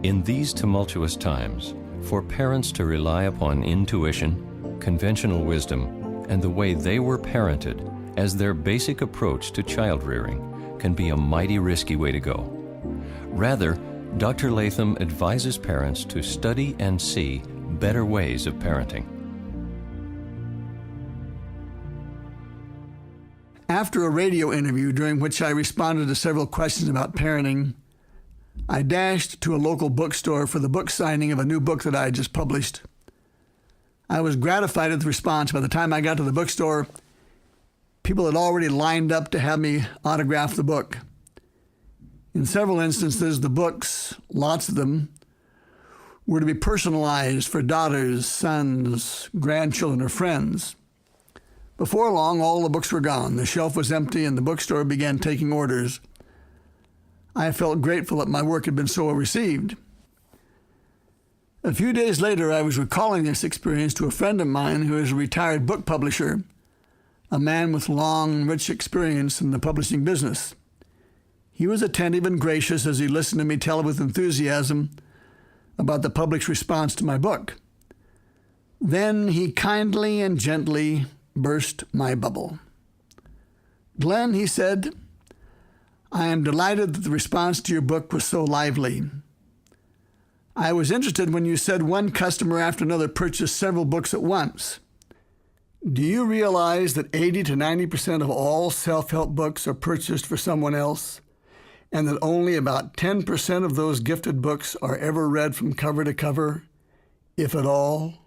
In these tumultuous times, for parents to rely upon intuition, conventional wisdom, and the way they were parented as their basic approach to child rearing can be a mighty risky way to go. Rather, Dr. Latham advises parents to study and see better ways of parenting. After a radio interview during which I responded to several questions about parenting, I dashed to a local bookstore for the book signing of a new book that I had just published. I was gratified at the response. By the time I got to the bookstore, people had already lined up to have me autograph the book. In several instances, the books, lots of them, were to be personalized for daughters, sons, grandchildren, or friends. Before long, all the books were gone. The shelf was empty, and the bookstore began taking orders. I felt grateful that my work had been so well received. A few days later, I was recalling this experience to a friend of mine who is a retired book publisher, a man with long, rich experience in the publishing business. He was attentive and gracious as he listened to me tell with enthusiasm about the public's response to my book. Then he kindly and gently burst my bubble. "Glenn," he said, "I am delighted that the response to your book was so lively. I was interested when you said one customer after another purchased several books at once. Do you realize that 80 to 90% of all self-help books are purchased for someone else, and that only about 10% of those gifted books are ever read from cover to cover, if at all?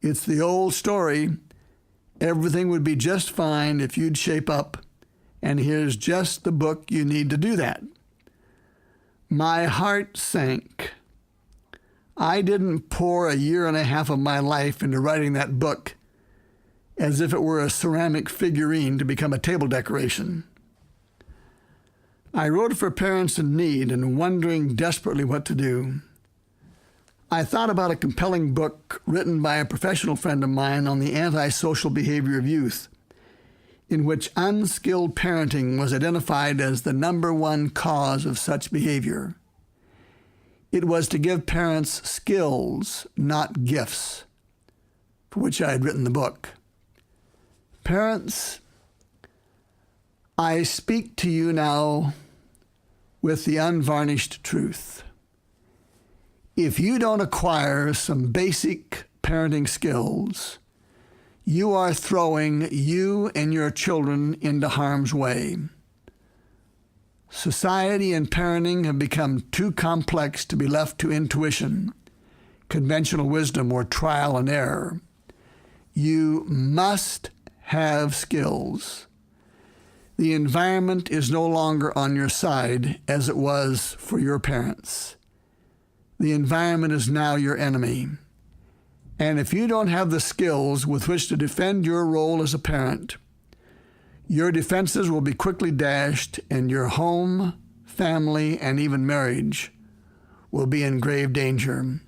It's the old story. Everything would be just fine if you'd shape up, and here's just the book you need to do that." My heart sank. I didn't pour a year and a half of my life into writing that book as if it were a ceramic figurine to become a table decoration. I wrote for parents in need and wondering desperately what to do. I thought about a compelling book written by a professional friend of mine on the antisocial behavior of youth, in which unskilled parenting was identified as the number one cause of such behavior. It was to give parents skills, not gifts, for which I had written the book. Parents, I speak to you now with the unvarnished truth. If you don't acquire some basic parenting skills, you are throwing you and your children into harm's way. Society and parenting have become too complex to be left to intuition, conventional wisdom, or trial and error. You must have skills. The environment is no longer on your side as it was for your parents. The environment is now your enemy. And if you don't have the skills with which to defend your role as a parent, your defenses will be quickly dashed, and your home, family, and even marriage will be in grave danger.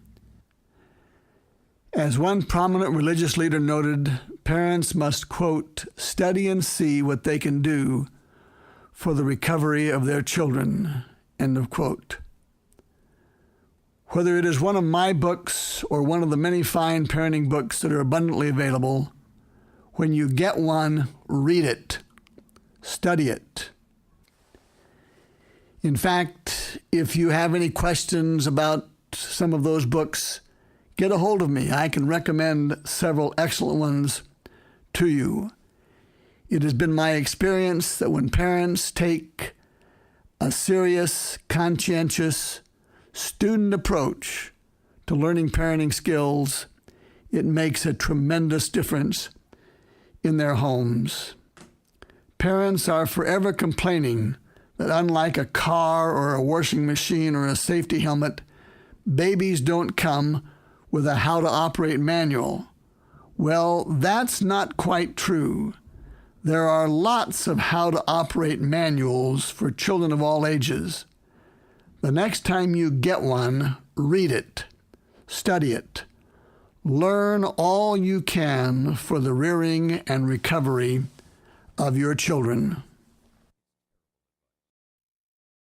As one prominent religious leader noted, parents must, quote, "study and see what they can do for the recovery of their children," end of quote. Whether it is one of my books or one of the many fine parenting books that are abundantly available, when you get one, read it, study it. In fact, if you have any questions about some of those books, get a hold of me. I can recommend several excellent ones to you. It has been my experience that when parents take a serious, conscientious, student approach to learning parenting skills, it makes a tremendous difference in their homes. Parents are forever complaining that unlike a car or a washing machine or a safety helmet, babies don't come with a how to operate manual. Well, that's not quite true. There are lots of how to operate manuals for children of all ages. The next time you get one, read it, study it, learn all you can for the rearing and recovery of your children.